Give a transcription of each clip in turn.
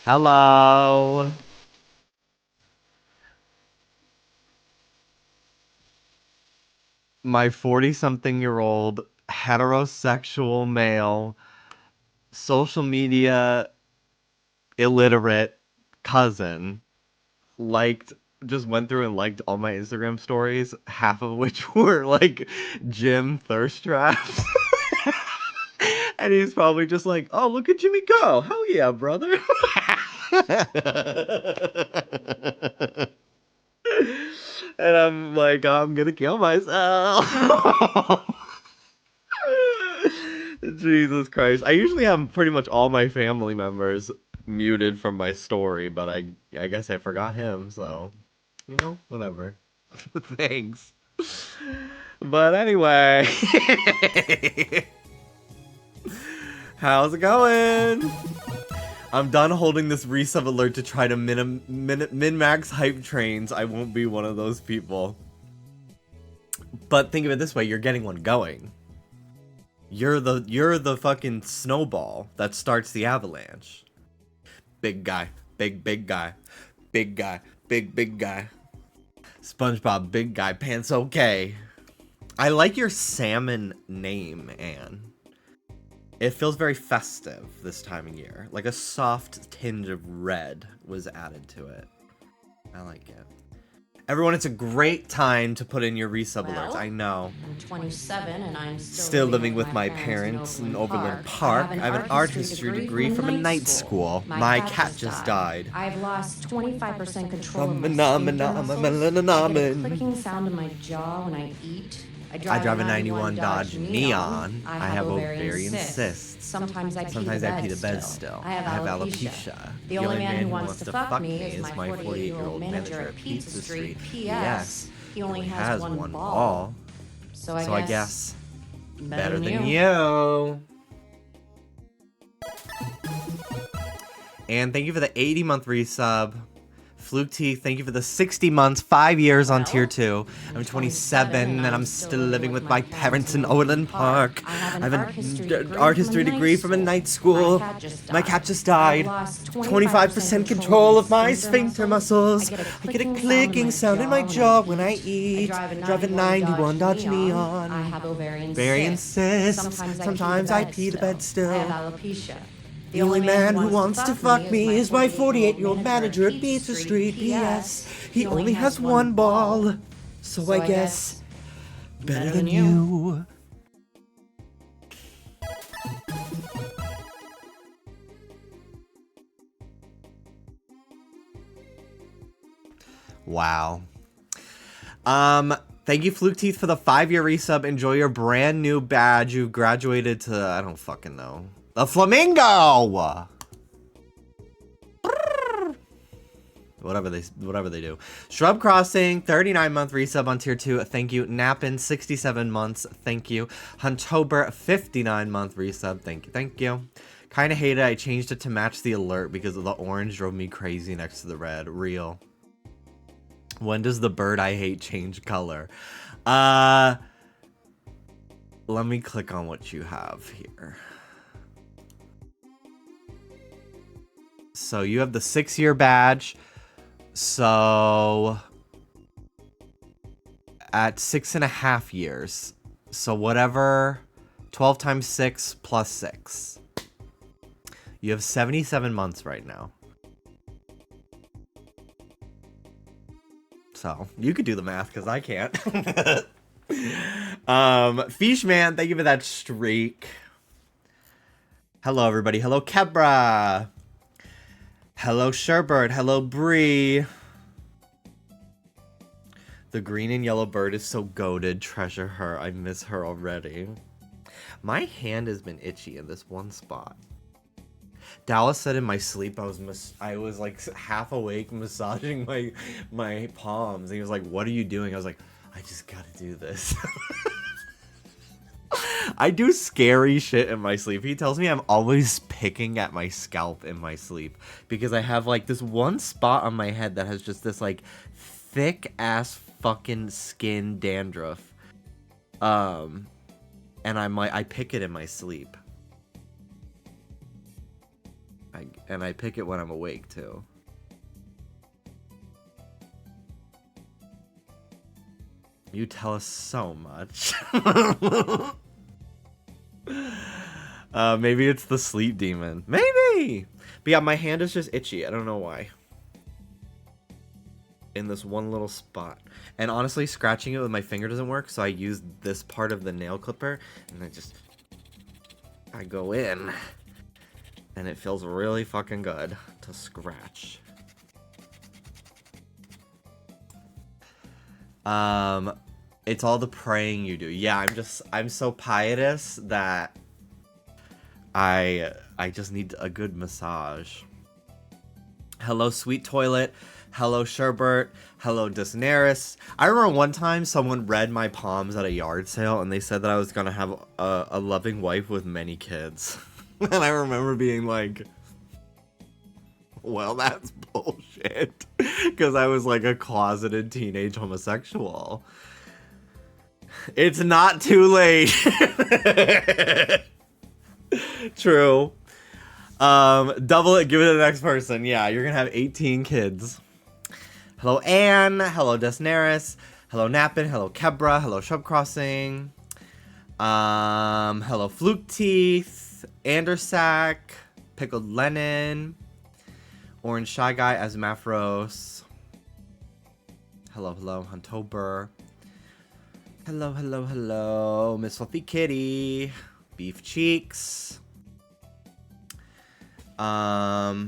Hello. My 40-something-year-old heterosexual male, social media illiterate cousin liked just went through and liked all my Instagram stories, half of which were like gym thirst traps. And he's probably just like, "Oh, look at Jimmy go. Hell yeah, brother." And I'm like, I'm gonna kill myself. Jesus Christ. I usually have pretty much all my family members muted from my story, but I guess I forgot him, so whatever. Thanks. But anyway, how's it going? I'm done holding this resub alert to try to min-max hype trains. I won't be one of those people. But think of it this way, you're getting one going. You're the fucking snowball that starts the avalanche. Big guy, big guy, big guy, big guy. SpongeBob, big guy, pants okay. I like your salmon name, Anne. It feels very festive this time of year. Like a soft tinge of red was added to it. I like it. Everyone, it's a great time to put in your resub alerts. I know. I'm 27 and I'm still living with my parents in Overland Park. I have an art history degree from a night school. My cat just died. I've lost 25% control of my clicking sound in my jaw when I eat. I drive a 91 Dodge Neon. I have ovarian cysts. Sometimes I pee the bed still. I have alopecia. The only man who wants to fuck me is my 48-year-old manager at Pizza Street. P.S. He only has one ball. So I guess better than you. And thank you for the 80-month resub. Fluke Teeth, thank you for the 60 months, 5 years on tier 2. I'm 27 and I'm still living with my parents in Overland Park. I have an art history degree from a night school. My cat just died. 25% control of my sphincter muscles. I get a clicking sound in my jaw when I eat. Drive a 91 Dodge Neon. I have ovarian cysts. Sometimes I pee the bed still. I have alopecia. The only man who wants to fuck me is my 48-year-old manager at Pizza Street. P.S. He only has one ball. So I guess better than you. Wow. Thank you, Fluke Teeth, for the 5-year resub. Enjoy your brand new badge. You graduated to, I don't fucking know. The flamingo! Whatever they do. Shrub Crossing, 39-month resub on tier 2. Thank you. Nappin, 67 months. Thank you. Huntober, 59-month resub. Thank you. Kinda hate it. I changed it to match the alert because the orange drove me crazy next to the red. Real. When does the bird I hate change color? Let me click on what you have here. So you have the 6-year badge. So at 6.5 years. So whatever, 12 times 6 plus 6. You have 77 months right now. So you could do the math because I can't. Fishman, thank you for that streak. Hello, everybody. Hello, Kebra. Hello, Sherbird. Hello, Bree. The green and yellow bird is so goated. Treasure her. I miss her already. My hand has been itchy in this one spot. Dallas said in my sleep I was like half awake massaging my palms. And he was like, "What are you doing?" I was like, "I just gotta do this." I do scary shit in my sleep. He tells me I'm always picking at my scalp in my sleep because I have like this one spot on my head that has just this like thick ass fucking skin dandruff. And I pick it in my sleep. And I pick it when I'm awake, too. You tell us so much. Maybe it's the sleep demon. Maybe! But yeah, my hand is just itchy. I don't know why. In this one little spot. And honestly, scratching it with my finger doesn't work, so I use this part of the nail clipper, and I go in. And it feels really fucking good to scratch. It's all the praying you do. Yeah, I'm so pietous that I just need a good massage. Hello, Sweet Toilet. Hello, Sherbert. Hello, Disneris. I remember one time someone read my palms at a yard sale, and they said that I was gonna have a loving wife with many kids. And I remember being like, well, that's bullshit. Because I was like a closeted teenage homosexual. It's not too late. True. Double it, give it to the next person. Yeah, you're gonna have 18 kids. Hello, Anne. Hello, Desneris. Hello, Nappin. Hello, Kebra. Hello, Shub Crossing. Hello, Fluke Teeth. Andersack. Pickled Lennon. Orange Shy Guy. Asmafros. Hello, hello, Huntober. Hello, hello, hello, Miss Fluffy Kitty. Beef Cheeks. Hello,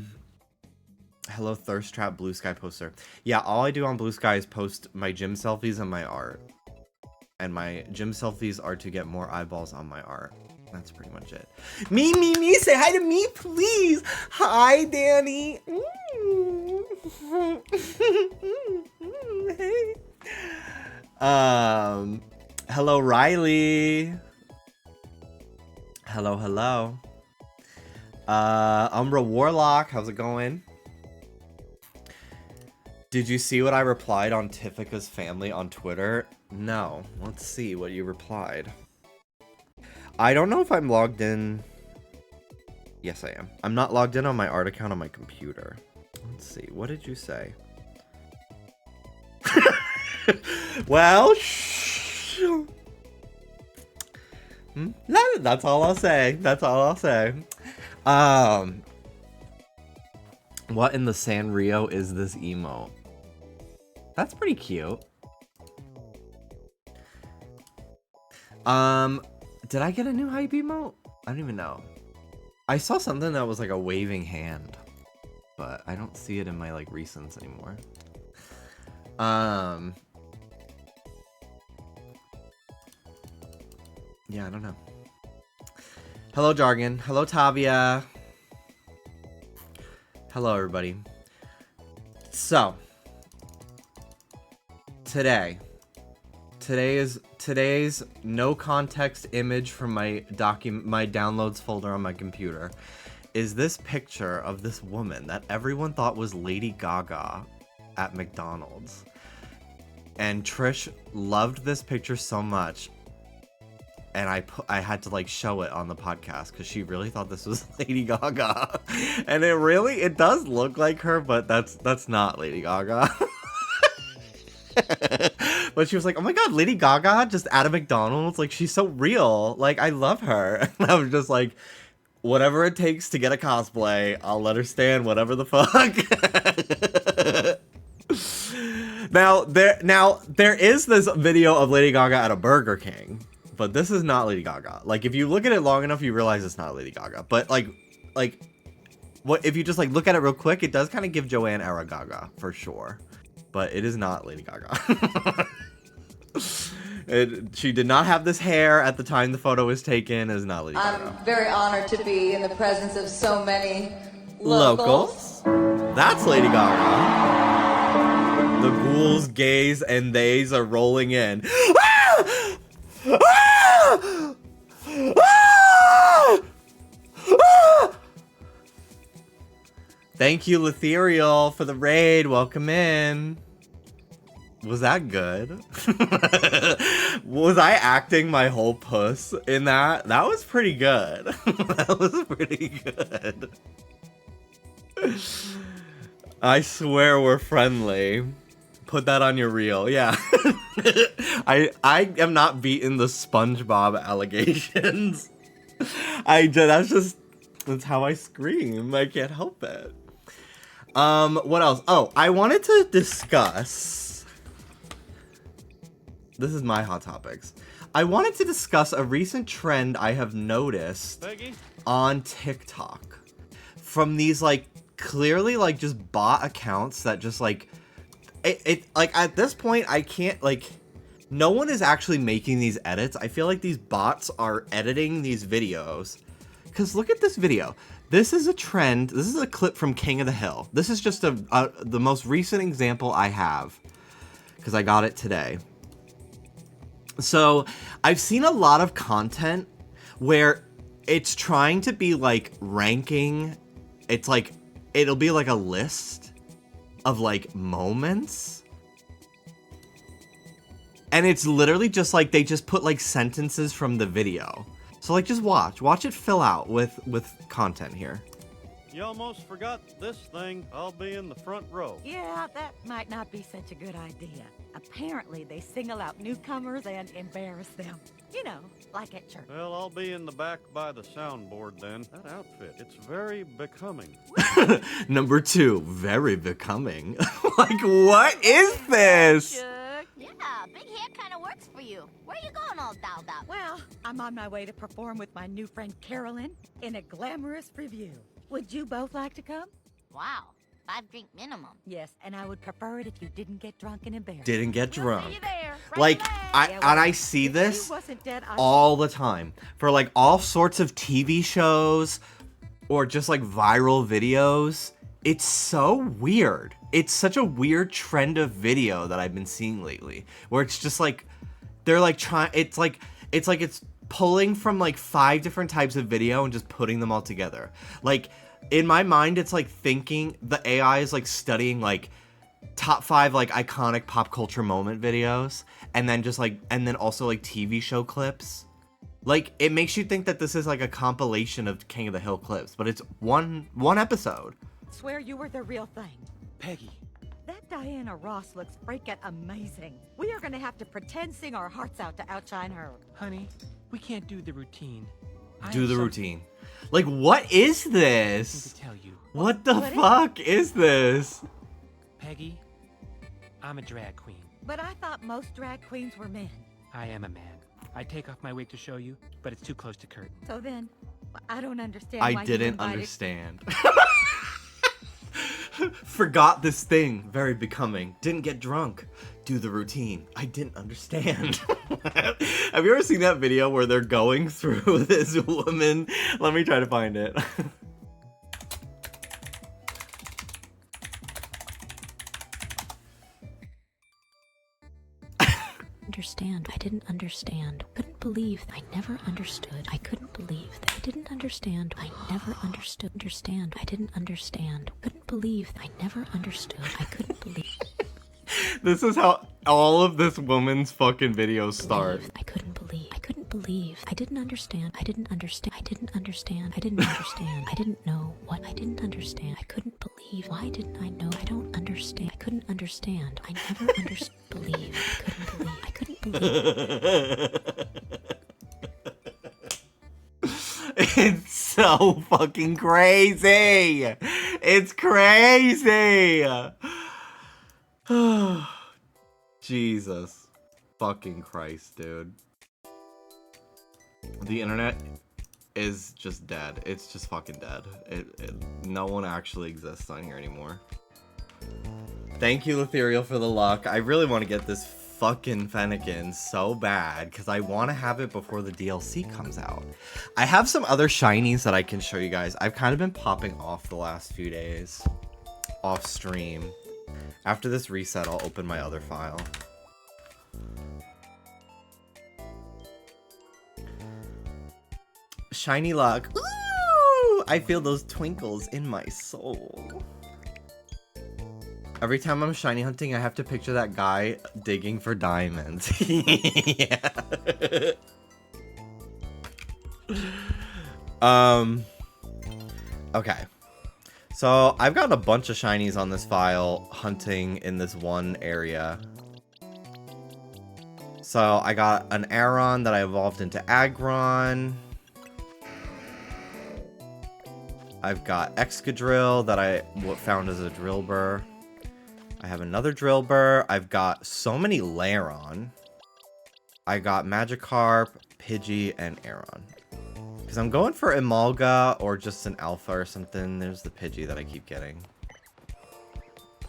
Thirst Trap Blue Sky Poster. Yeah, all I do on Blue Sky is post my gym selfies and my art. And my gym selfies are to get more eyeballs on my art. That's pretty much it. Me, say hi to me, please. Hi, Danny. Hey. Hello, Riley. Hello, hello. Umbra Warlock, how's it going? Did you see what I replied on Tifika's family on Twitter? No. Let's see what you replied. I don't know if I'm logged in. Yes, I am. I'm not logged in on my art account on my computer. Let's see. What did you say? Well, that's all I'll say. That's all I'll say. What in the Sanrio is this emote? That's pretty cute. Did I get a new hype emote? I don't even know. I saw something that was like a waving hand, but I don't see it in my like recents anymore. Yeah, I don't know. Hello, Jargon. Hello, Tavia. Hello, everybody. So, today's no context image from my downloads folder on my computer is this picture of this woman that everyone thought was Lady Gaga at McDonald's. And Trish loved this picture so much, and I had to like show it on the podcast because she really thought this was Lady Gaga. And it does look like her, but that's not Lady Gaga. But she was like, oh my god, Lady Gaga just at a McDonald's, like she's so real, like I love her. And I was just like, whatever it takes to get a cosplay, I'll let her stand whatever the fuck. Now there is this video of Lady Gaga at a Burger King, but this is not Lady Gaga. Like if you look at it long enough, you realize it's not Lady Gaga. But like what if you just like look at it real quick, it does kind of give Joanne era Gaga for sure. But it is not Lady Gaga. She did not have this hair at the time the photo was taken. It is not Lady Gaga. I'm very honored to be in the presence of so many locals. That's Lady Gaga. The ghouls, gays, and theys are rolling in. Ah! Ah! Ah! Ah! Thank you, Letherial, for the raid. Welcome in. Was that good? Was I acting my whole puss in that? That was pretty good. That was pretty good. I swear we're friendly. Put that on your reel. Yeah. I am not beating the SpongeBob allegations. That's how I scream. I can't help it. What else? Oh, I wanted to discuss. This is my hot topics. I wanted to discuss a recent trend I have noticed on TikTok from these like clearly like just bot accounts that just like it like at this point I can't like no one is actually making these edits. I feel like these bots are editing these videos. Cause look at this video. This is a trend. This is a clip from King of the Hill. This is just the most recent example I have because I got it today. So I've seen a lot of content where it's trying to be like ranking. It's like, it'll be like a list of like moments. And it's literally just like, they just put like sentences from the video. So like just watch it fill out with content here. You almost forgot this thing. I'll be in the front row. Yeah, that might not be such a good idea. Apparently, they single out newcomers and embarrass them. You know, like at church. Well, I'll be in the back by the soundboard then. That outfit, it's very becoming. Number 2, very becoming. Like, what is this? Yeah, big hair kind of works for you. Where you going all dolled up? Well, I'm on my way to perform with my new friend Carolyn in a glamorous review. Would you both like to come? Wow, 5-drink minimum. Yes, and I would prefer it if you didn't get drunk and embarrassed. Didn't get drunk. See you there, right Like, there. I see this all the time. For like all sorts of TV shows or just like viral videos. It's so weird. It's such a weird trend of video that I've been seeing lately. Where it's just like, they're like trying, it's pulling from like 5 different types of video and just putting them all together. Like, in my mind, it's like thinking the AI is like studying like top 5 like iconic pop culture moment videos, and then just like, and then also like TV show clips. Like, it makes you think that this is like a compilation of King of the Hill clips, but it's one episode. Swear you were the real thing. Peggy. That Diana Ross looks freaking amazing. We are gonna have to pretend sing our hearts out to outshine her. Honey, we can't do the routine. Do the routine. Like, what is this? To tell you. What the fuck is this? Peggy, I'm a drag queen. But I thought most drag queens were men. I am a man. I take off my wig to show you, but it's too close to curtain. So then, I don't understand why I you didn't invited... understand. Forgot this thing. Very becoming. Didn't get drunk. Do the routine. I didn't understand. Have you ever seen that video where they're going through this woman? Let me try to find it. Understand. I didn't understand. Couldn't believe. I never understood. I couldn't believe that I didn't understand. I never understood. Understand. I didn't understand. Couldn't believe. I never understood. I couldn't believe. This is how all of this woman's fucking videos start. I couldn't believe. I couldn't believe. I didn't understand. I didn't understand. I didn't understand. I didn't understand. I didn't know what I didn't understand. I couldn't believe. Why didn't I know? I don't understand. I couldn't understand. I never understood. Believe. I couldn't believe. I couldn't believe. It's so fucking crazy. It's crazy. Jesus fucking Christ, dude. The internet is just dead. It's just fucking dead. No one actually exists on here anymore. Thank you, Letherial, for the luck. I really want to get this fucking fennekin so bad because I want to have it before the DLC comes out. I have some other shinies that I can show you guys. I've kind of been popping off the last few days off stream. After this reset, I'll open my other file. Shiny luck. Ooh! I feel those twinkles in my soul. Every time I'm shiny hunting, I have to picture that guy digging for diamonds. Yeah. Okay. So I've gotten a bunch of shinies on this file hunting in this one area. So I got an Aron that I evolved into Aggron. I've got Excadrill that I found as a Drillbur. I have another Drillbur. I've got so many Lairon. I got Magikarp, Pidgey, and Aron. Because I'm going for Emolga or just an Alpha or something. There's the Pidgey that I keep getting.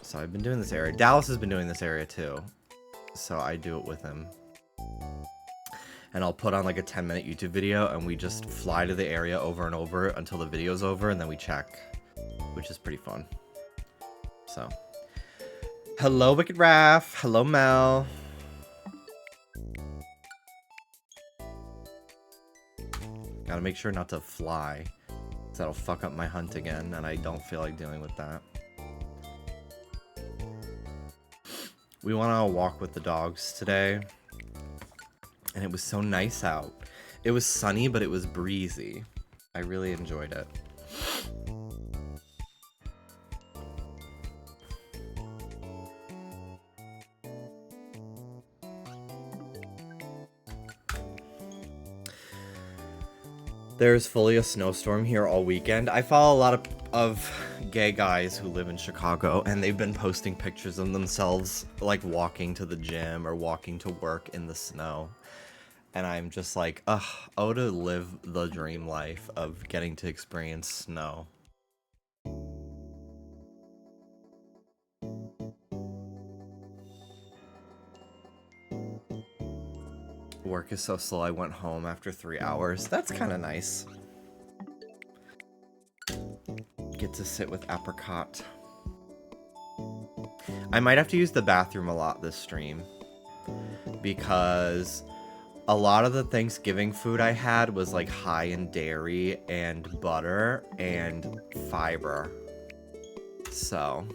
So I've been doing this area. Dallas has been doing this area too. So I do it with him. And I'll put on like a 10-minute YouTube video and we just fly to the area over and over until the video's over and then we check. Which is pretty fun. So. Hello, Wicked Raph. Hello, Mel. Gotta make sure not to fly. Because that'll fuck up my hunt again, and I don't feel like dealing with that. We went on a walk with the dogs today. And it was so nice out. It was sunny, but it was breezy. I really enjoyed it. There's fully a snowstorm here all weekend. I follow a lot of gay guys who live in Chicago, and they've been posting pictures of themselves, like, walking to the gym or walking to work in the snow. And I'm just like, ugh, oh, to live the dream life of getting to experience snow. Work is so slow, I went home after 3 hours. That's kind of nice. Get to sit with Apricot. I might have to use the bathroom a lot this stream. Because a lot of the Thanksgiving food I had was like high in dairy and butter and fiber. So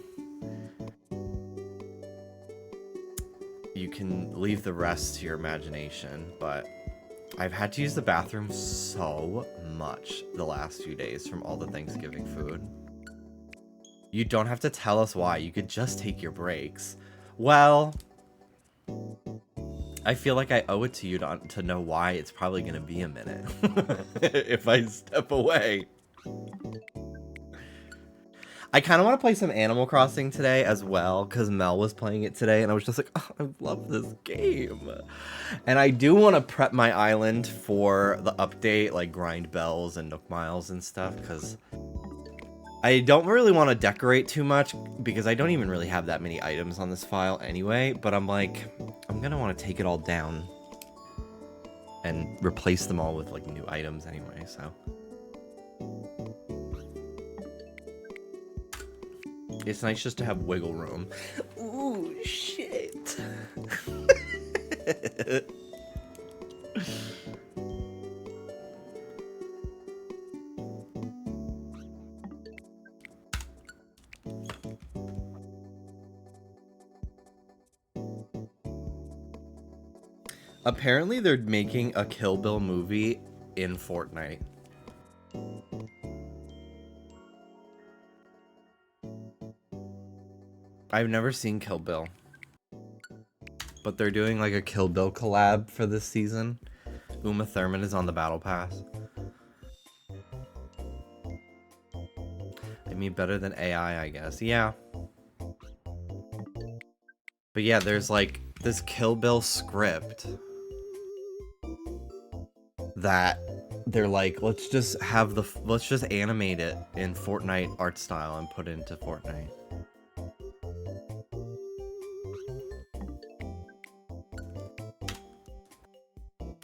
you can leave the rest to your imagination, but I've had to use the bathroom so much the last few days from all the Thanksgiving food. You don't have to tell us why, you could just take your breaks. Well, I feel like I owe it to you to know why it's probably gonna be a minute if I step away. I kind of want to play some Animal Crossing today as well, because Mel was playing it today, and I was just like, oh, I love this game. And I do want to prep my island for the update, like grind bells and Nook Miles and stuff, because I don't really want to decorate too much, because I don't even really have that many items on this file anyway, but I'm like, I'm going to want to take it all down and replace them all with like new items anyway, so. It's nice just to have wiggle room. Ooh, shit. Apparently they're making a Kill Bill movie in Fortnite. I've never seen Kill Bill, but they're doing like a Kill Bill collab for this season. Uma Thurman is on the battle pass. I mean, better than AI, I guess. Yeah. But yeah, there's like this Kill Bill script that they're like, let's just animate it in Fortnite art style and put it into Fortnite.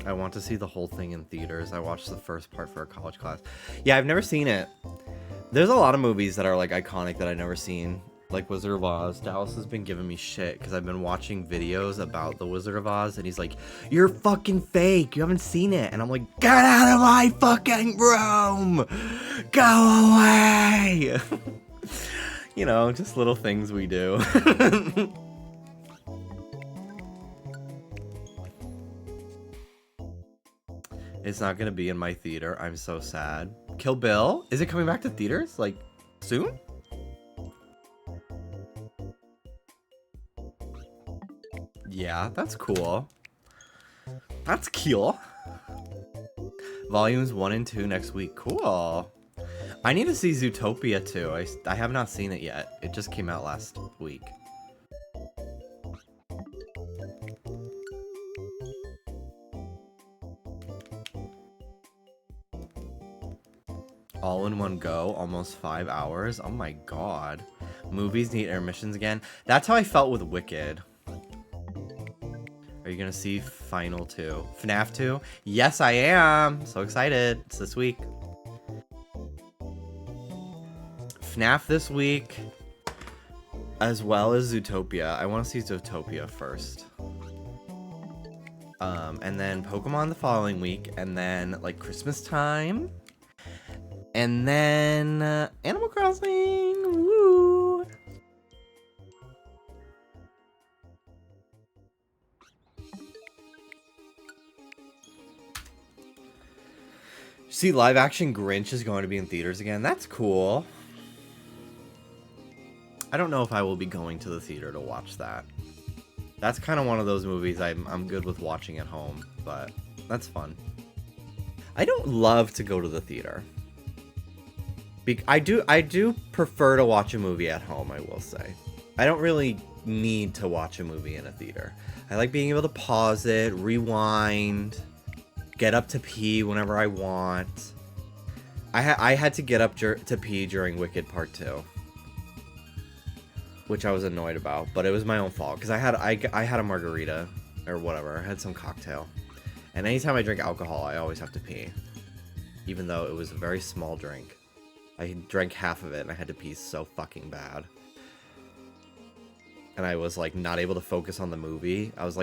I want to see the whole thing in theaters. I watched the first part for a college class. Yeah, I've never seen it. There's a lot of movies that are like iconic that I've never seen. Like Wizard of Oz. Dallas has been giving me shit because I've been watching videos about the Wizard of Oz and he's like, you're fucking fake. You haven't seen it. And I'm like, get out of my fucking room. Go away. You know, just little things we do. It's not gonna be in my theater. I'm so sad. Kill Bill? Is it coming back to theaters? Like, soon? Yeah, that's cool. That's cool. Volumes 1 and 2 next week. Cool. I need to see Zootopia too. I have not seen it yet. It just came out last week. All in one go, almost 5 hours. Oh my god. Movies need intermissions again. That's how I felt with Wicked. Are you gonna see Final 2? FNAF 2? Yes, I am. So excited. It's this week. FNAF this week, as well as Zootopia. I want to see Zootopia first. And then Pokemon the following week, and then like Christmas time, and then Animal Crossing. Woo! See, live action Grinch is going to be in theaters again. That's cool. I don't know if I will be going to the theater to watch that. That's kind of one of those movies I'm good with watching at home, but that's fun. I don't love to go to the theater. I do prefer to watch a movie at home, I will say. I don't really need to watch a movie in a theater. I like being able to pause it, rewind, get up to pee whenever I want. I had to get up to pee during Wicked Part 2. Which I was annoyed about, but it was my own fault because I had a margarita or whatever. I had some cocktail, and anytime I drink alcohol, I always have to pee, even though it was a very small drink. I drank half of it, and I had to pee so fucking bad, and I was like not able to focus on the movie. I was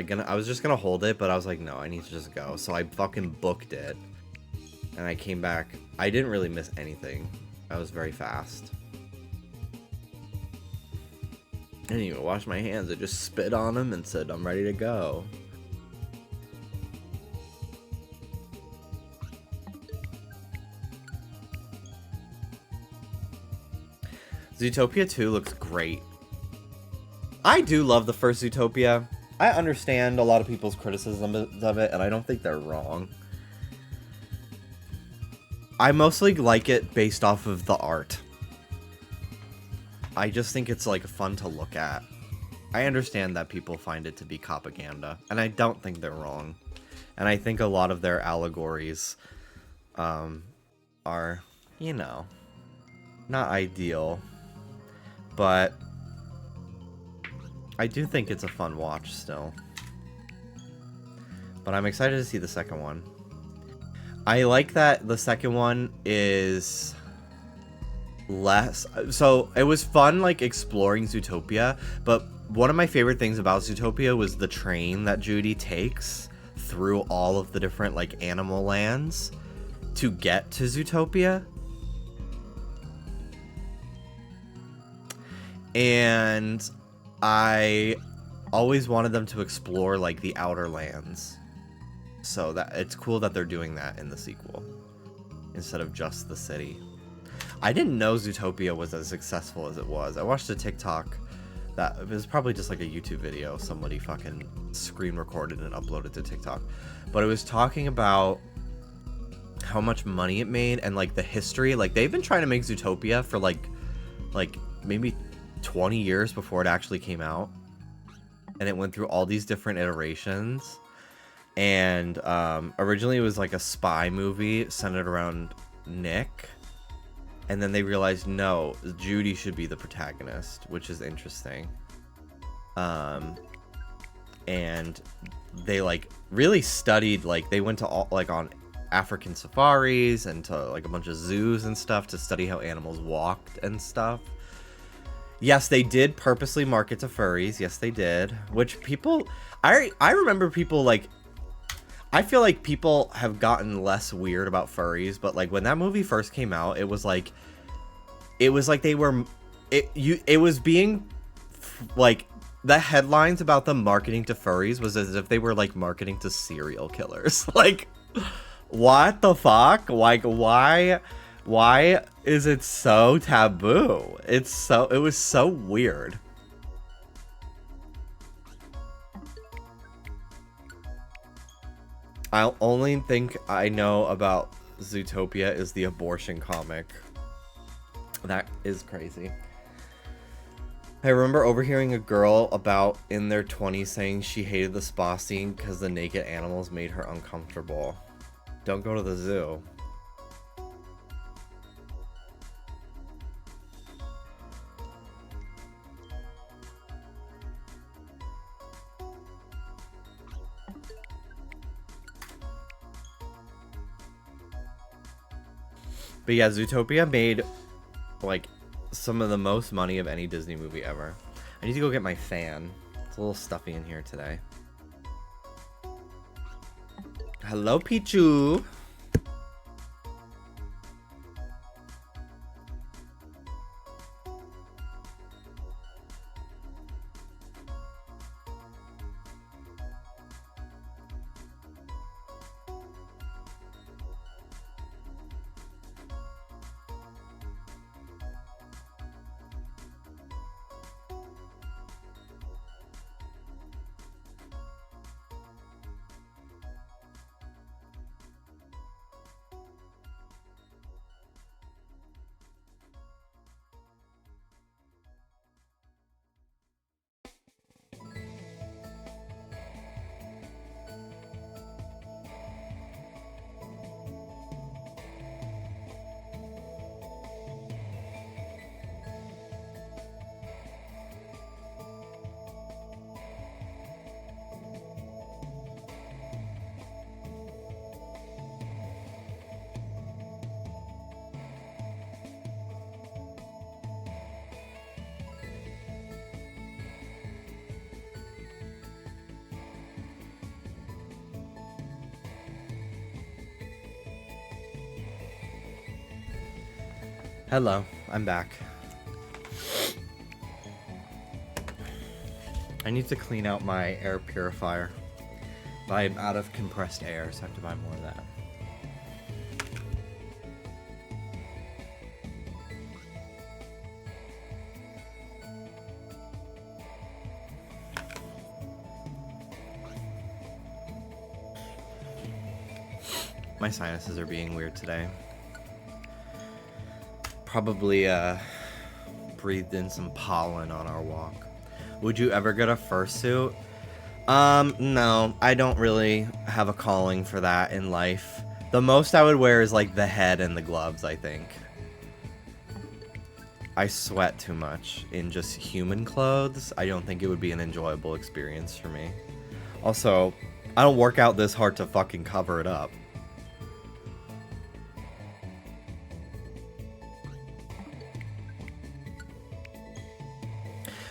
just gonna hold it, but I was like, no, I need to just go. So I fucking booked it, and I came back. I didn't really miss anything. I was very fast. I didn't even wash my hands. I just spit on them and said, I'm ready to go. Zootopia 2 looks great. I do love the first Zootopia. I understand a lot of people's criticism of it, and I don't think they're wrong. I mostly like it based off of the art. I just think it's like fun to look at. I understand that people find it to be propaganda, and I don't think they're wrong. And I think a lot of their allegories are, you know, not ideal. But I do think it's a fun watch still. But I'm excited to see the second one. I like that the second one is less, so it was fun like exploring Zootopia, but one of my favorite things about Zootopia was the train that Judy takes through all of the different like animal lands to get to Zootopia. And I always wanted them to explore like the outer lands, so that it's cool that they're doing that in the sequel instead of just the city. I didn't know Zootopia was as successful as it was. I watched a TikTok that it was probably just like a YouTube video somebody fucking screen recorded and uploaded to TikTok, but it was talking about how much money it made and like the history. Like they've been trying to make Zootopia for like maybe 20 years before it actually came out, and it went through all these different iterations. And originally it was like a spy movie centered around Nick. And then they realized, no, Judy should be the protagonist, which is interesting. And they like really studied, like they went to all like on African safaris and to like a bunch of zoos and stuff to study how animals walked and stuff. Yes, they did purposely market to furries. Yes, they did. Which people, I remember people like, I feel like people have gotten less weird about furries, but like when that movie first came out, it was like they were, it was being like, the headlines about them marketing to furries was as if they were like marketing to serial killers. Like, what the fuck? Like, why is it so taboo? It was so weird. I only think I know about Zootopia is the abortion comic. That is crazy. I remember overhearing a girl about in their 20s saying she hated the spa scene because the naked animals made her uncomfortable. Don't go to the zoo. But yeah, Zootopia made, like, some of the most money of any Disney movie ever. I need to go get my fan. It's a little stuffy in here today. Hello, Pichu! Hello, I'm back. I need to clean out my air purifier. I'm out of compressed air, so I have to buy more of that. My sinuses are being weird today. Probably breathed in some pollen on our walk. Would you ever get a fursuit? No, I don't really have a calling for that in life. The most I would wear is like the head and the gloves, I think. I sweat too much in just human clothes. I don't think it would be an enjoyable experience for me. Also, I don't work out this hard to fucking cover it up.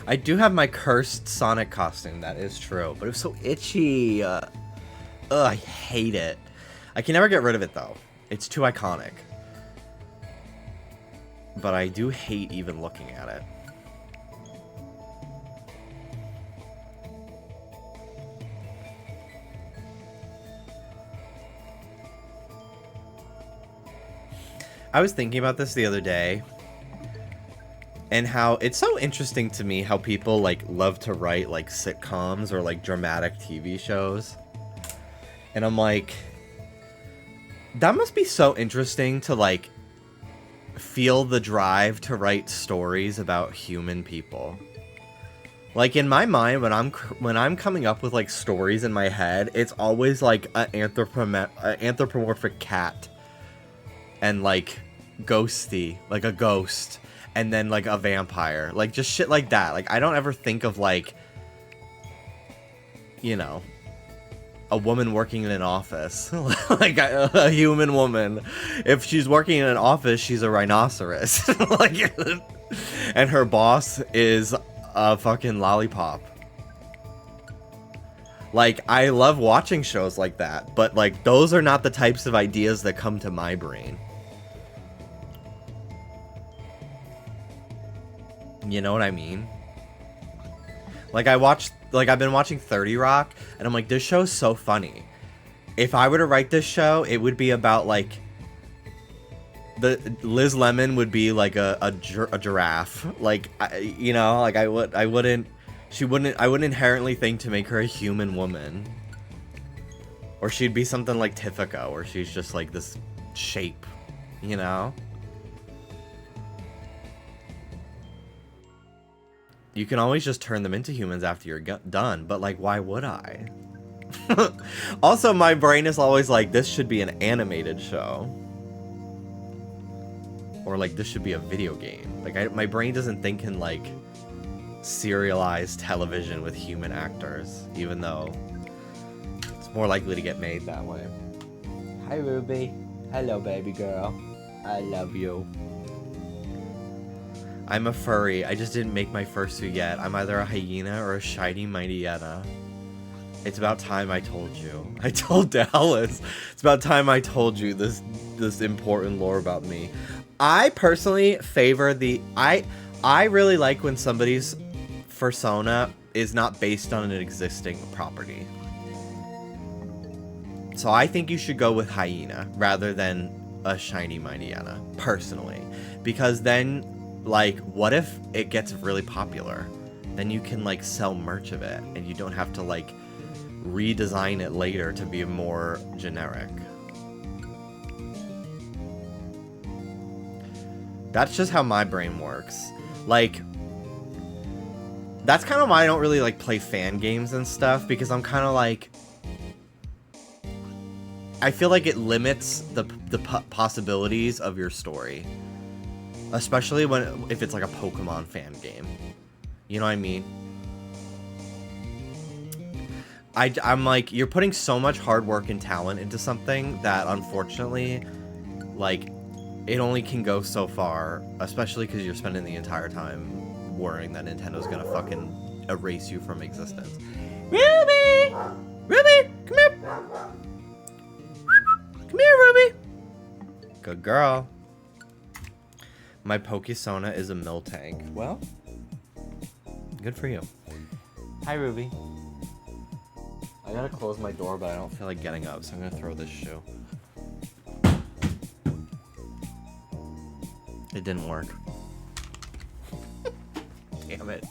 I do have my cursed Sonic costume, that is true, but it was so itchy. Ugh, I hate it. I can never get rid of it, though. It's too iconic. But I do hate even looking at it. I was thinking about this the other day. And how it's so interesting to me how people like love to write like sitcoms or like dramatic TV shows. And I'm like, that must be so interesting to like feel the drive to write stories about human people. Like in my mind, when I'm coming up with like stories in my head, it's always like an anthropomorphic cat and like ghosty, like a ghost. And then, like, a vampire. Like, just shit like that. Like, I don't ever think of, like, you know, a woman working in an office. Like, a human woman. If she's working in an office, she's a rhinoceros. Like, and her boss is a fucking lollipop. Like, I love watching shows like that. But, like, those are not the types of ideas that come to my brain. You know what I mean? Like, I've been watching 30 Rock, and I'm like, this show's so funny. If I were to write this show, it would be about, like, Liz Lemon would be, like, a giraffe. Like, you know, like, I wouldn't inherently think to make her a human woman. Or she'd be something like Tiffica, where she's just like this shape, you know? You can always just turn them into humans after you're done, but like, why would I? Also, my brain is always like, this should be an animated show. Or like, this should be a video game. Like, my brain doesn't think in like serialized television with human actors, even though it's more likely to get made that way. Hi, Ruby. Hello, baby girl. I love you. I'm a furry. I just didn't make my fursuit yet. I'm either a hyena or a shiny mighty hyena. It's about time I told you. I told Dallas. It's about time I told you this important lore about me. I personally favor the... I really like when somebody's persona is not based on an existing property. So I think you should go with hyena rather than a shiny mighty hyena, personally. Because then, like, what if it gets really popular? Then you can, like, sell merch of it, and you don't have to, like, redesign it later to be more generic. That's just how my brain works. Like, that's kind of why I don't really, like, play fan games and stuff, because I'm kind of like... I feel like it limits the possibilities of your story. Especially if it's like a Pokemon fan game. You know what I mean? I'm like, you're putting so much hard work and talent into something that unfortunately, like, it only can go so far, especially because you're spending the entire time worrying that Nintendo's gonna fucking erase you from existence. Ruby! Ruby! Come here! Come here, Ruby! Good girl. My Pokésona is a Miltank. Well, good for you. Hi, Ruby. I gotta close my door, but I don't feel like getting up, so I'm gonna throw this shoe. It didn't work. Damn it.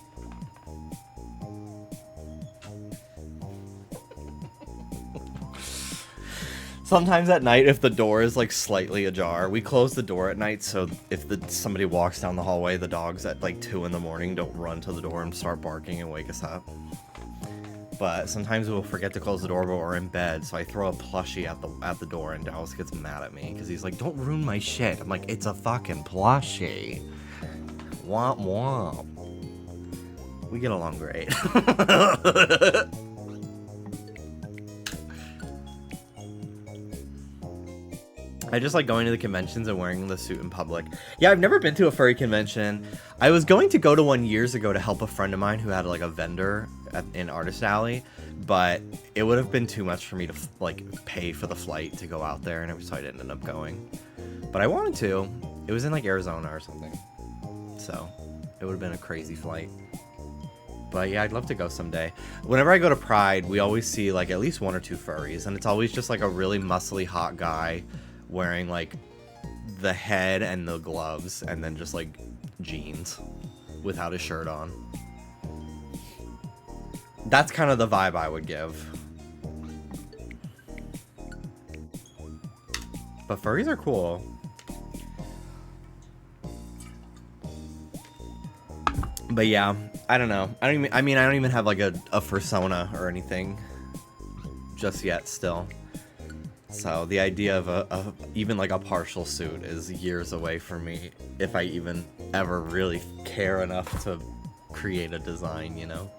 Sometimes at night, if the door is like slightly ajar, we close the door at night, so if somebody walks down the hallway, the dogs at like 2 in the morning don't run to the door and start barking and wake us up. But sometimes we'll forget to close the door, but we're in bed, so I throw a plushie at the door, and Dallas gets mad at me because he's like, "Don't ruin my shit." I'm like, "It's a fucking plushie." Womp womp. We get along great. I just like going to the conventions and wearing the suit in public. Yeah, I've never been to a furry convention. I was going to go to one years ago to help a friend of mine who had like a vendor in Artist Alley, but it would have been too much for me to like pay for the flight to go out there, and so I didn't end up going. But I wanted to. It was in like Arizona or something, so it would have been a crazy flight. But yeah, I'd love to go someday. Whenever I go to Pride, we always see like at least 1 or 2 furries, and it's always just like a really muscly hot guy wearing like the head and the gloves and then just like jeans without his shirt on. That's kind of the vibe I would give. But furries are cool. But yeah, I don't know. I don't even have like a fursona or anything just yet still. So the idea of even like a partial suit is years away from me, if I even ever really care enough to create a design, you know.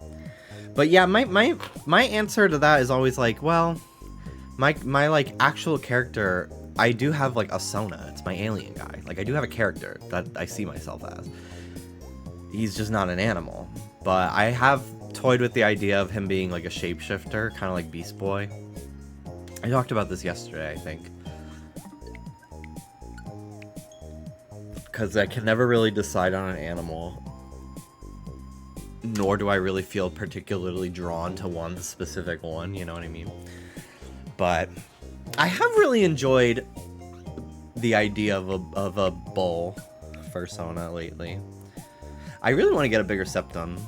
But yeah, my answer to that is always like, well, my like actual character, I do have like a Sona. It's my alien guy. Like I do have a character that I see myself as. He's just not an animal. But I have toyed with the idea of him being like a shapeshifter, kind of like Beast Boy. I talked about this yesterday, I think. Because I can never really decide on an animal. Nor do I really feel particularly drawn to one specific one, you know what I mean? But I have really enjoyed the idea of a bull fursona lately. I really want to get a bigger septum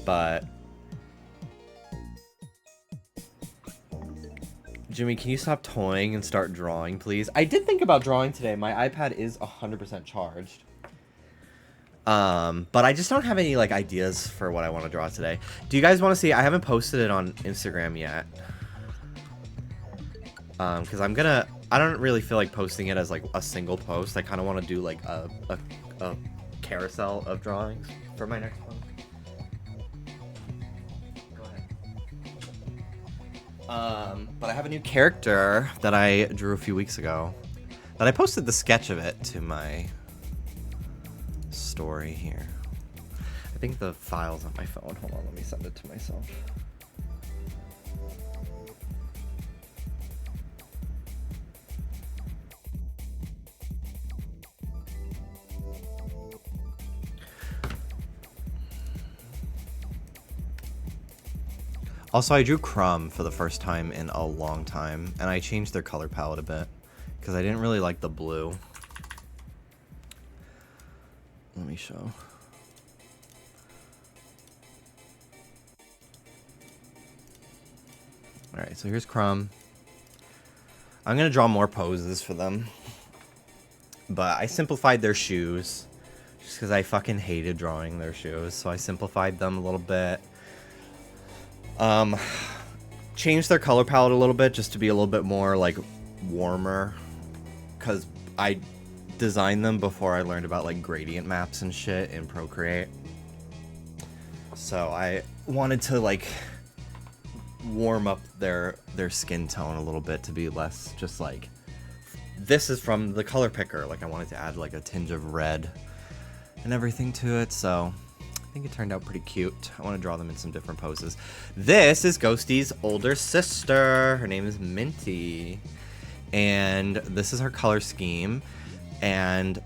But Jimmy, can you stop toying and start drawing, please? I did think about drawing today. My iPad is 100% charged. But I just don't have any, like, ideas for what I want to draw today. Do you guys want to see? I haven't posted it on Instagram yet. Because I don't really feel like posting it as, like, a single post. I kind of want to do, like, a carousel of drawings for my next one. Go ahead. But I have a new character that I drew a few weeks ago. That I posted the sketch of it to my story here. I think the file's on my phone. Hold on, let me send it to myself. Also, I drew Crumb for the first time in a long time, and I changed their color palette a bit because I didn't really like the blue. Let me show. Alright, so here's Crumb. I'm going to draw more poses for them. But I simplified their shoes. Just because I fucking hated drawing their shoes. So I simplified them a little bit. Changed their color palette a little bit just to be a little bit more, like, warmer. Because I designed them before I learned about, like, gradient maps and shit in Procreate. So I wanted to, like, warm up their skin tone a little bit to be less just like, this is from the color picker. Like, I wanted to add, like, a tinge of red and everything to it. So I think it turned out pretty cute. I want to draw them in some different poses. This is Ghosty's older sister. Her name is Minty. And this is her color scheme. And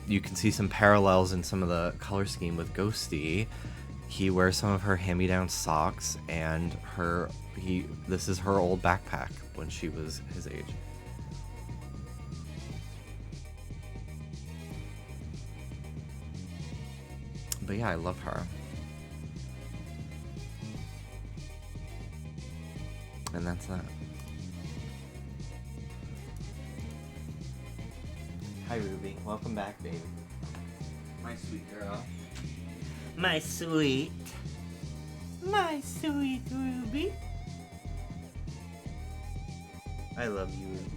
you can see some parallels in some of the color scheme with Ghosty. He wears some of her hand-me-down socks, and this is her old backpack when she was his age. But yeah, I love her. And that's that. Hi, Ruby. Welcome back, baby. My sweet girl. My sweet Ruby. I love you, Ruby.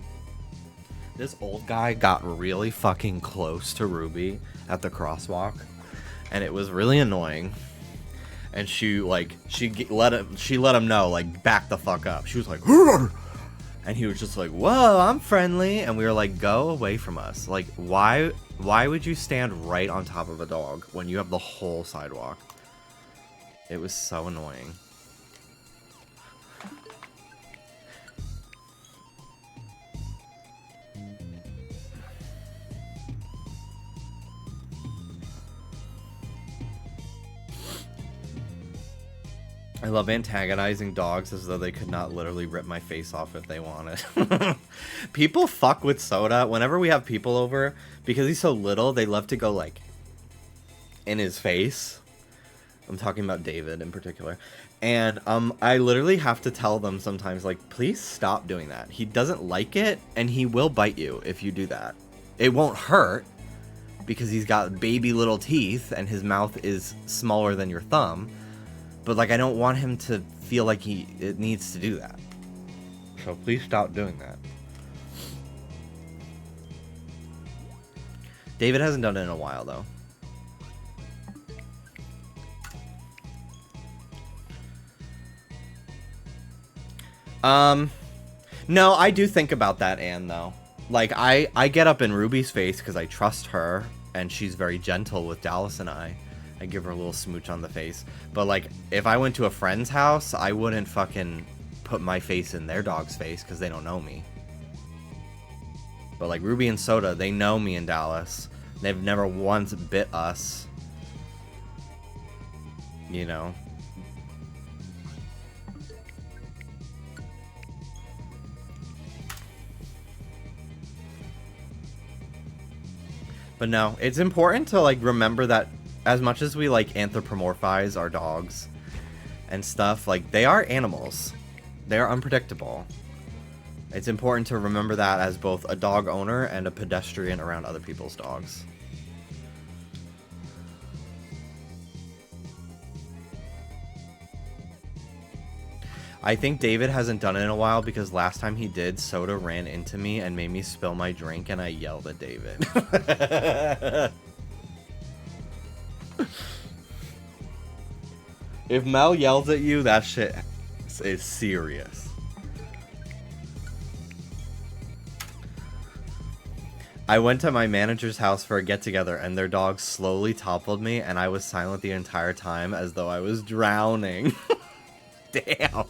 This old guy got really fucking close to Ruby at the crosswalk, and it was really annoying. And she let him know, like, back the fuck up. She was like, "Hurr!" And he was just like, "Whoa, I'm friendly." And we were like, "Go away from us." Like, why would you stand right on top of a dog when you have the whole sidewalk? It was so annoying. I love antagonizing dogs as though they could not literally rip my face off if they wanted. People fuck with Soda. Whenever we have people over, because he's so little, they love to go, like, in his face. I'm talking about David in particular. And I literally have to tell them sometimes, like, please stop doing that. He doesn't like it, and he will bite you if you do that. It won't hurt, because he's got baby little teeth, and his mouth is smaller than your thumb. But, like, I don't want him to feel like it needs to do that. So please stop doing that. David hasn't done it in a while, though. No, I do think about that, Anne, though. Like, I get up in Ruby's face because I trust her, and she's very gentle with Dallas and I give her a little smooch on the face. But, like, if I went to a friend's house, I wouldn't fucking put my face in their dog's face because they don't know me. But, like, Ruby and Soda, they know me and Dallas. They've never once bit us. You know? But no, it's important to, like, remember that as much as we like anthropomorphize our dogs and stuff, like they are animals. They are unpredictable. It's important to remember that as both a dog owner and a pedestrian around other people's dogs. I think David hasn't done it in a while because last time he did, Soda ran into me and made me spill my drink and I yelled at David. If Mel yells at you, that shit is serious. I went to my manager's house for a get-together and their dog slowly toppled me and I was silent the entire time as though I was drowning. Damn.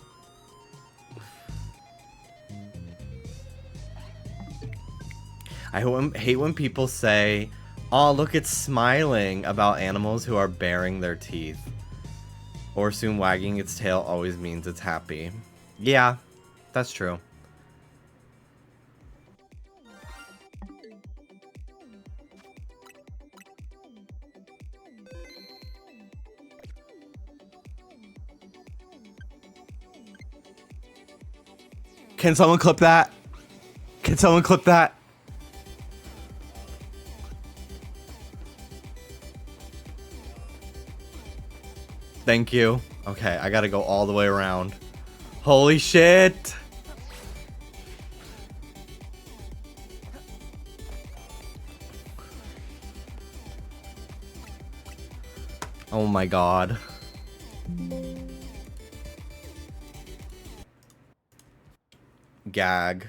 I hate when people say, "Oh, look, it's smiling," about animals who are baring their teeth. Or assume wagging its tail always means it's happy. Yeah, that's true. Can someone clip that? Can someone clip that? Thank you. Okay, I gotta go all the way around. Holy shit! Oh my god. Gag.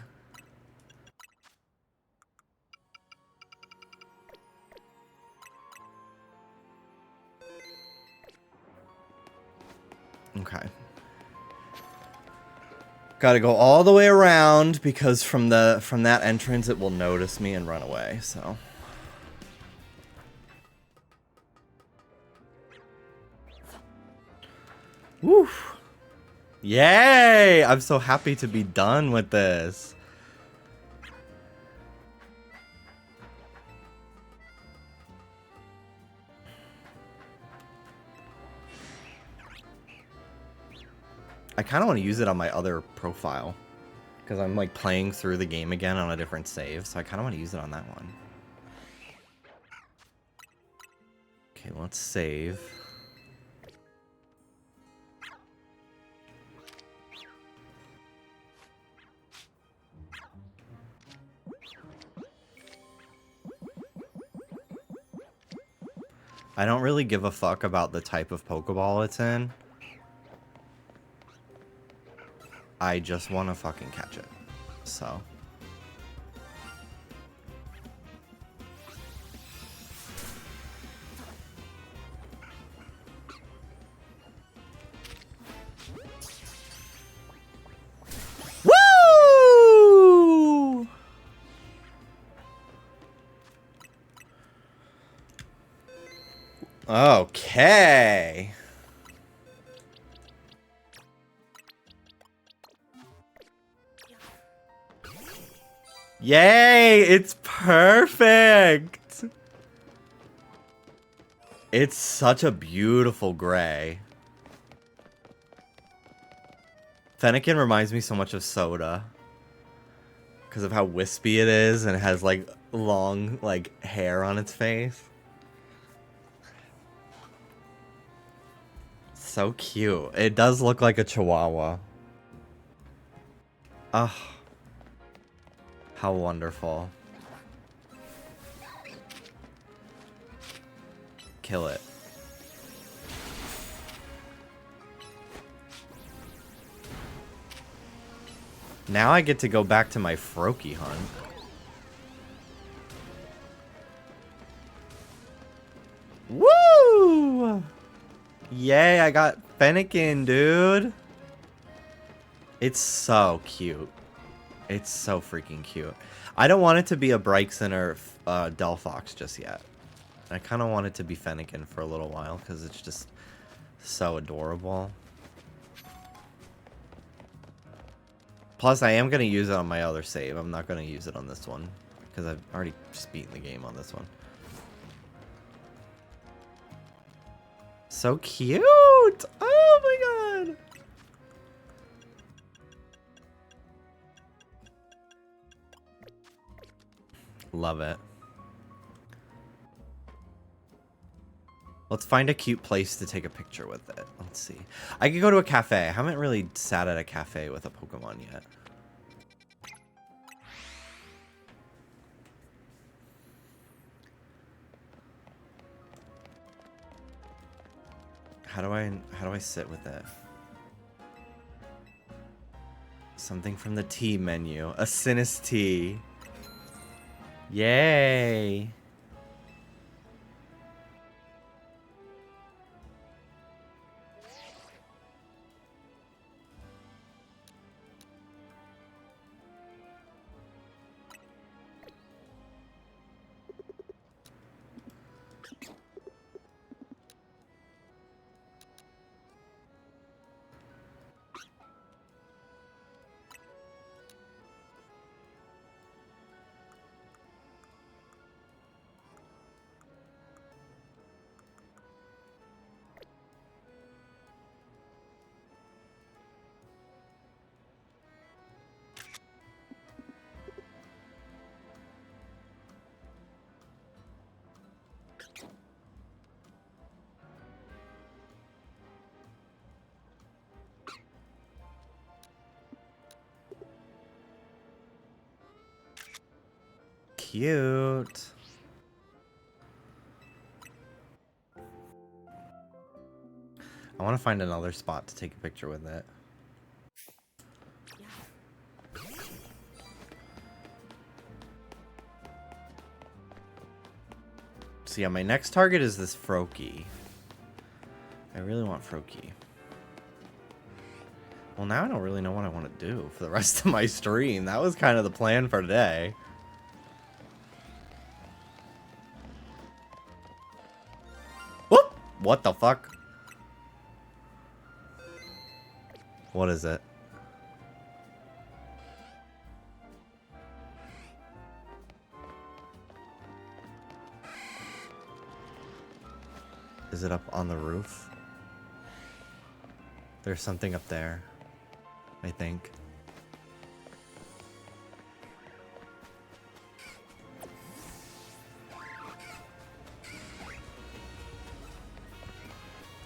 Okay. Gotta go all the way around because from that entrance it will notice me and run away, so. Woo! Yay! I'm so happy to be done with this. I kind of want to use it on my other profile because I'm like playing through the game again on a different save, so I kind of want to use it on that one. Okay, let's save. I don't really give a fuck about the type of Pokeball it's in. I just want to fucking catch it. So. Woo! Okay. Yay! It's perfect! It's such a beautiful gray. Fennekin reminds me so much of Soda. Because of how wispy it is and it has like long like hair on its face. So cute. It does look like a Chihuahua. Ah. How wonderful. Kill it. Now I get to go back to my Froakie hunt. Woo! Yay, I got Fennekin, dude. It's so cute. It's so freaking cute. I don't want it to be a Bryxon or Delphox just yet. I kind of want it to be Fennekin for a little while because it's just so adorable. Plus, I am going to use it on my other save. I'm not going to use it on this one because I've already just beaten the game on this one. So cute! Oh my god! Love it. Let's find a cute place to take a picture with it. Let's see. I could go to a cafe. I haven't really sat at a cafe with a Pokemon yet. How do I sit with it? Something from the tea menu. A Sinus tea. Yay! Cute. I want to find another spot to take a picture with it. So yeah, my next target is this Froakie. I really want Froakie. Well, now I don't really know what I want to do for the rest of my stream. That was kind of the plan for today. Whoop! What the fuck? What is it? Is it up on the roof? There's something up there, I think.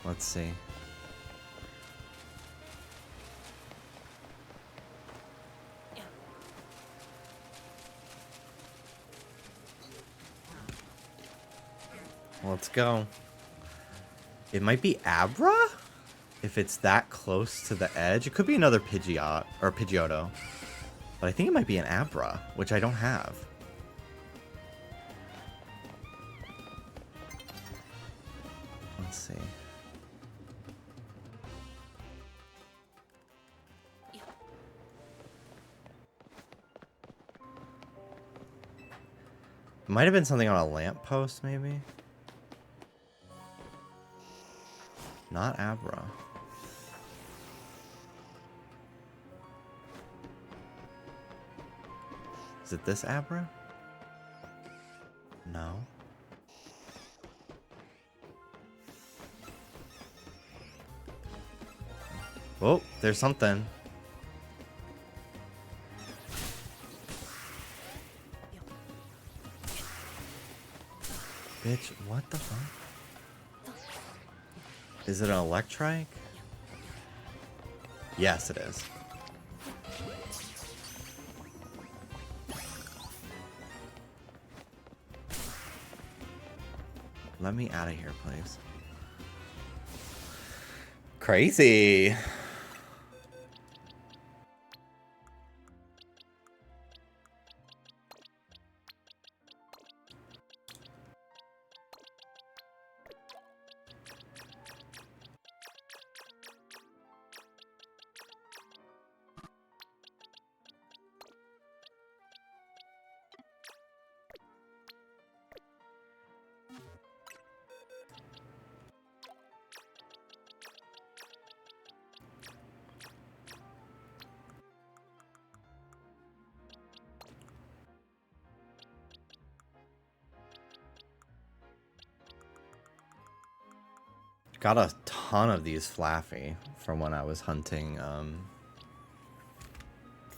Let's see. Let's go. It might be Abra? If it's that close to the edge. It could be another Pidgeot or Pidgeotto. But I think it might be an Abra, which I don't have. Let's see. It might have been something on a lamppost, maybe. Not Abra. Is it this Abra? No. Oh, there's something. Bitch, what the fuck? Is it an Electrike? Yes, it is. Let me out of here, please. Crazy. Got a ton of these Flaffy from when I was hunting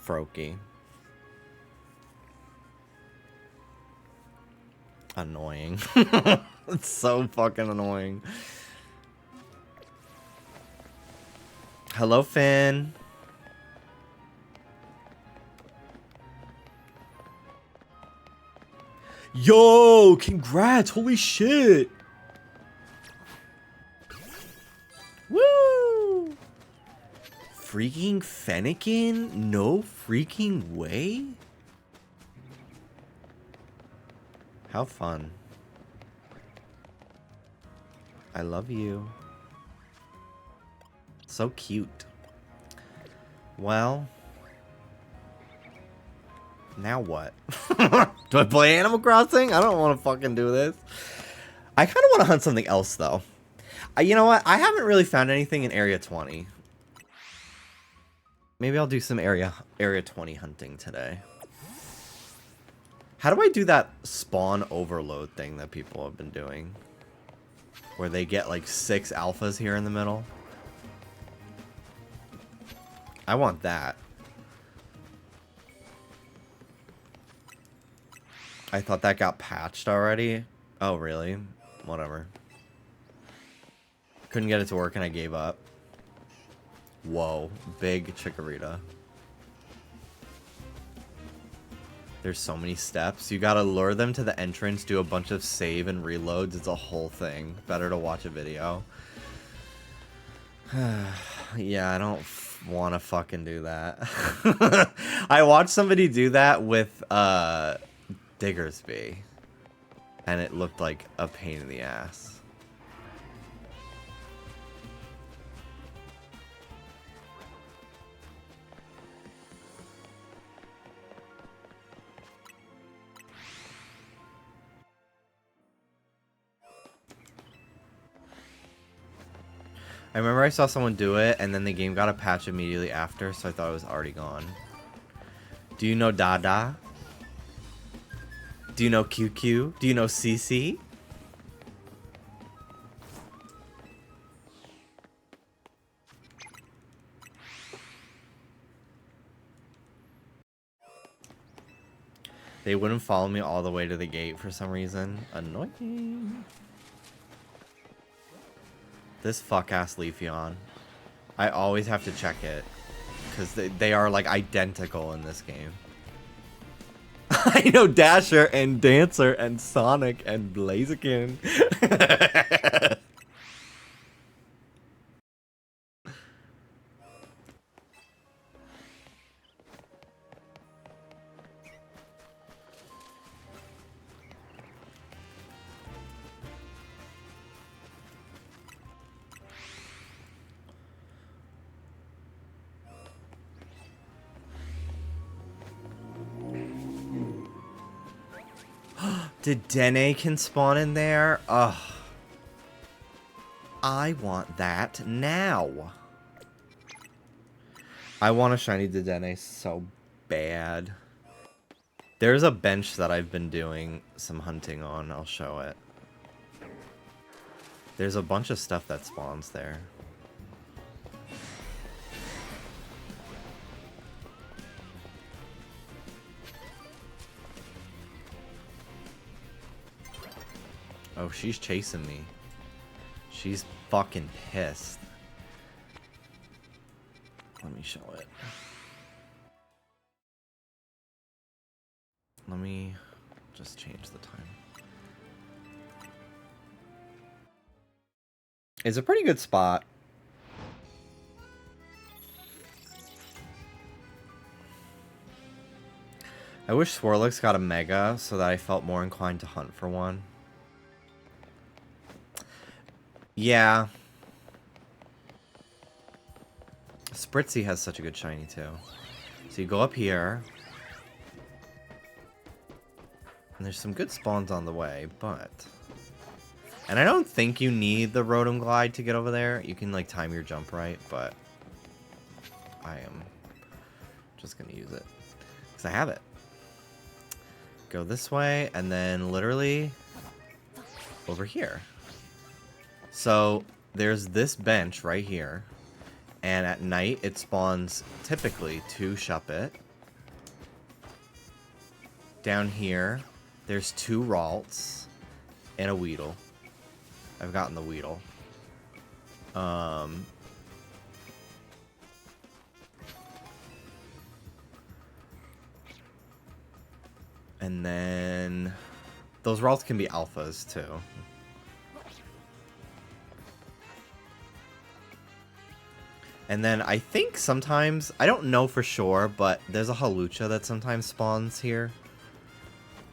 Froakie. Annoying. It's so fucking annoying. Hello, Finn. Yo, congrats. Holy shit. Woo! Freaking fennekin? No freaking way? How fun. I love you. So cute. Well, now what? Do I play Animal Crossing? I don't want to fucking do this. I kind of want to hunt something else, though. You know what? I haven't really found anything in Area 20. Maybe I'll do some Area 20 hunting today. How do I do that spawn overload thing that people have been doing? Where they get like 6 alphas here in the middle? I want that. I thought that got patched already. Oh, really? Whatever. Couldn't get it to work and I gave up. Whoa. Big chikorita. There's so many steps. You gotta lure them to the entrance, do a bunch of save and reloads. It's a whole thing. Better to watch a video. Yeah, I don't want to fucking do that. I watched somebody do that with Diggersby. And it looked like a pain in the ass. I remember I saw someone do it, and then the game got a patch immediately after, so I thought it was already gone. Do you know Dada? Do you know QQ? Do you know CC? They wouldn't follow me all the way to the gate for some reason. Annoying. This fuck-ass Leafeon. I always have to check it. Because they are, like, identical in this game. I know Dasher and Dancer and Sonic and Blaziken. Did Dene can spawn in there? Ugh. I want that now. I want a shiny Dedenne so bad. There's a bench that I've been doing some hunting on. I'll show it. There's a bunch of stuff that spawns there. Oh, she's chasing me. She's fucking pissed. Let me show it. Let me just change the time. It's a pretty good spot. I wish Swirlix got a Mega so that I felt more inclined to hunt for one. Yeah. Spritzy has such a good shiny too. So you go up here. And there's some good spawns on the way, but... And I don't think you need the Rotom Glide to get over there. You can like time your jump right, but... I am just gonna use it. Because I have it. Go this way, and then literally... over here. So, there's this bench right here. And at night, it spawns typically 2 Shuppet. Down here, there's 2 Ralts and a Weedle. I've gotten the Weedle. And then those Ralts can be alphas too. And then I think sometimes, I don't know for sure, but there's a Halucha that sometimes spawns here.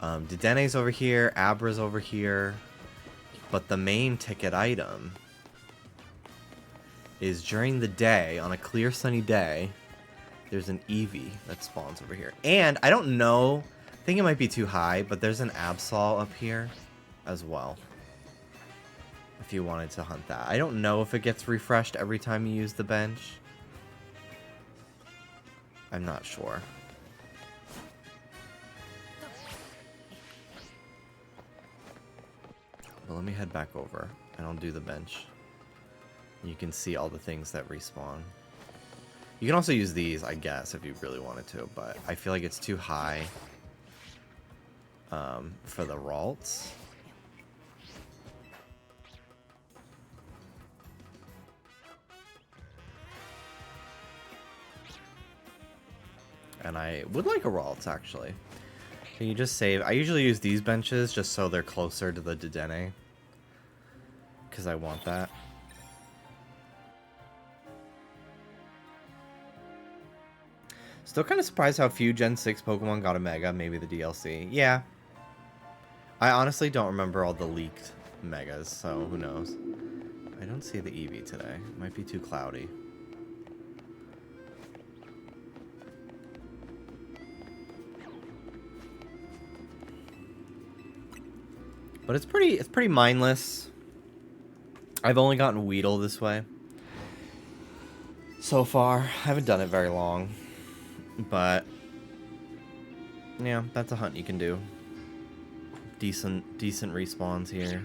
Dedene's over here, Abra's over here. But the main ticket item is during the day, on a clear sunny day, there's an Eevee that spawns over here. And I don't know, I think it might be too high, but there's an Absol up here as well. If you wanted to hunt that. I don't know if it gets refreshed every time you use the bench. I'm not sure. But let me head back over and I'll do the bench. You can see all the things that respawn. You can also use these, I guess, if you really wanted to, but I feel like it's too high for the Ralts. And I would like a Ralts, actually. Can you just save? I usually use these benches just so they're closer to the Dedenne. Because I want that. Still kind of surprised how few Gen 6 Pokemon got a Mega, maybe the DLC. Yeah. I honestly don't remember all the leaked Megas, so who knows. I don't see the Eevee today. It might be too cloudy. But it's pretty mindless. I've only gotten Weedle this way so far. I haven't done it very long. But yeah, that's a hunt you can do. Decent respawns here.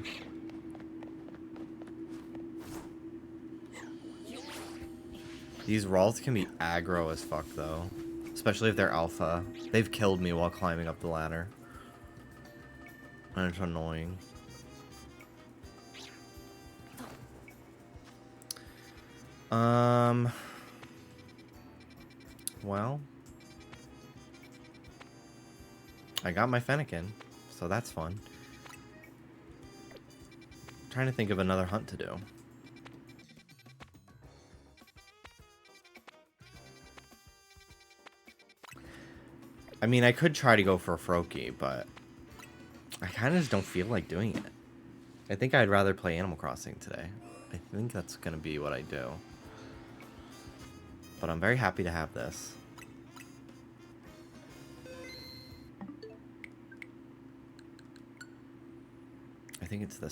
These Ralts can be aggro as fuck though. Especially if they're alpha. They've killed me while climbing up the ladder. And it's annoying. Well, I got my fennekin, so that's fun. I'm trying to think of another hunt to do. I mean, I could try to go for a Froakie, but I kind of just don't feel like doing it. I think I'd rather play Animal Crossing today. I think that's going to be what I do. But I'm very happy to have this. I think it's this.